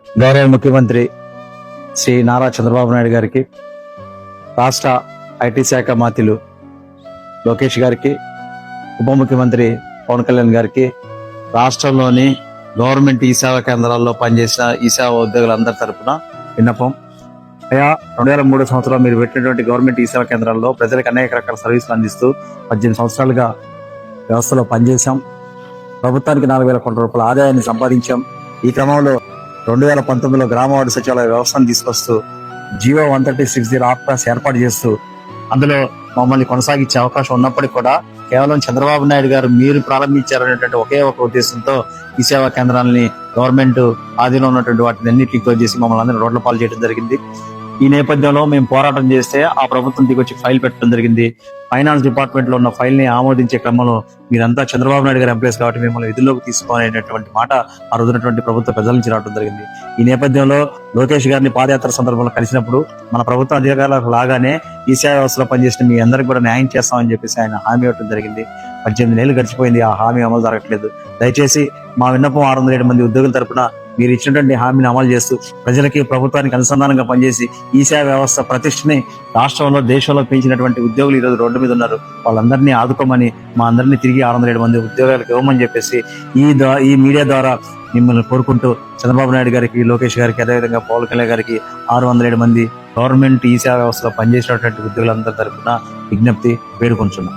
గౌరవ ముఖ్యమంత్రి శ్రీ నారా చంద్రబాబు నాయుడు గారికి, రాష్ట్ర ఐటీ శాఖ మంత్రులు లోకేష్ గారికి, ఉప ముఖ్యమంత్రి పవన్ కళ్యాణ్ గారికి, రాష్ట్రంలోని గవర్నమెంట్ ఈ సేవా కేంద్రాల్లో పనిచేసిన ఈ సేవా ఉద్యోగులందరి తరపున విన్నపం. అయా 2003 సంవత్సరంలో మీరు పెట్టినటువంటి గవర్నమెంట్ ఈ సేవా కేంద్రాల్లో ప్రజలకు అనేక రకాల సర్వీసులు అందిస్తూ 18 సంవత్సరాలుగా వ్యవస్థలో పనిచేశాం. ప్రభుత్వానికి 4,000 కోట్ల రూపాయల ఆదాయాన్ని సంపాదించాం. ఈ క్రమంలో 2019లో గ్రామ వార్డు సచివాలయ వ్యవస్థను తీసుకొస్తూ జియో 1360 ఆప్కాస్ ఏర్పాటు చేస్తూ అందులో మమ్మల్ని కొనసాగించే అవకాశం ఉన్నప్పటికీ కూడా కేవలం చంద్రబాబు నాయుడు గారు మీరు ప్రారంభించారనేటువంటి ఒకే ఒక ఉద్దేశంతో ఈ సేవా కేంద్రాలని గవర్నమెంట్ ఆధీనంలో ఉన్నటువంటి వాటిని అన్నింటినీ క్లోజ్ చేసి మమ్మల్ని అందరినీ రోడ్ల పాలు చేయడం జరిగింది. ఈ నేపథ్యంలో మేము పోరాటం చేస్తే ఆ ప్రభుత్వం దిగొచ్చి ఫైల్ పెట్టడం జరిగింది. ఫైనాన్స్ డిపార్ట్మెంట్ లో ఉన్న ఫైల్ ని ఆమోదించే క్రమంలో మీరంతా చంద్రబాబు నాయుడు గారు ఎంప్లాయీస్ కాబట్టి మిమ్మల్ని విధుల్లోకి తీసుకోవాలనేటువంటి మాట ఆ రోజునటువంటి ప్రభుత్వ ప్రజల నుంచి రావడం జరిగింది. ఈ నేపథ్యంలో లోకేష్ గారిని పాదయాత్ర సందర్భంలో కలిసినప్పుడు మన ప్రభుత్వ అధికారులకు లాగానే ఈ సేవా వ్యవస్థలో పనిచేసిన మీ అందరికి కూడా న్యాయం చేస్తామని చెప్పేసి ఆయన హామీ ఇవ్వడం జరిగింది. 18 నెలలు గడిచిపోయింది, ఆ హామీ అమలు జరగట్లేదు. దయచేసి మా విన్నపం 607 మంది ఉద్యోగుల తరపున మీరు ఇచ్చినటువంటి హామీని అమలు చేస్తూ ప్రజలకి ప్రభుత్వానికి అనుసంధానంగా పనిచేసి ఈ సేవా వ్యవస్థ ప్రతిష్టని రాష్ట్రంలో దేశంలో పెంచినటువంటి ఉద్యోగులు ఈరోజు రోడ్డు మీద ఉన్నారు. వాళ్ళందరినీ ఆదుకోమని, మా అందరినీ తిరిగి 607 మంది ఉద్యోగాలకు ఇవ్వమని చెప్పేసి ఈ మీడియా ద్వారా మిమ్మల్ని కోరుకుంటూ చంద్రబాబు నాయుడు గారికి, లోకేష్ గారికి, అదేవిధంగా పవన్ కళ్యాణ్ గారికి 607 మంది గవర్నమెంట్ ఈ సేవా వ్యవస్థలో పనిచేసినటువంటి ఉద్యోగులందరి తరపున విజ్ఞప్తి వేడుకుంటున్నాం.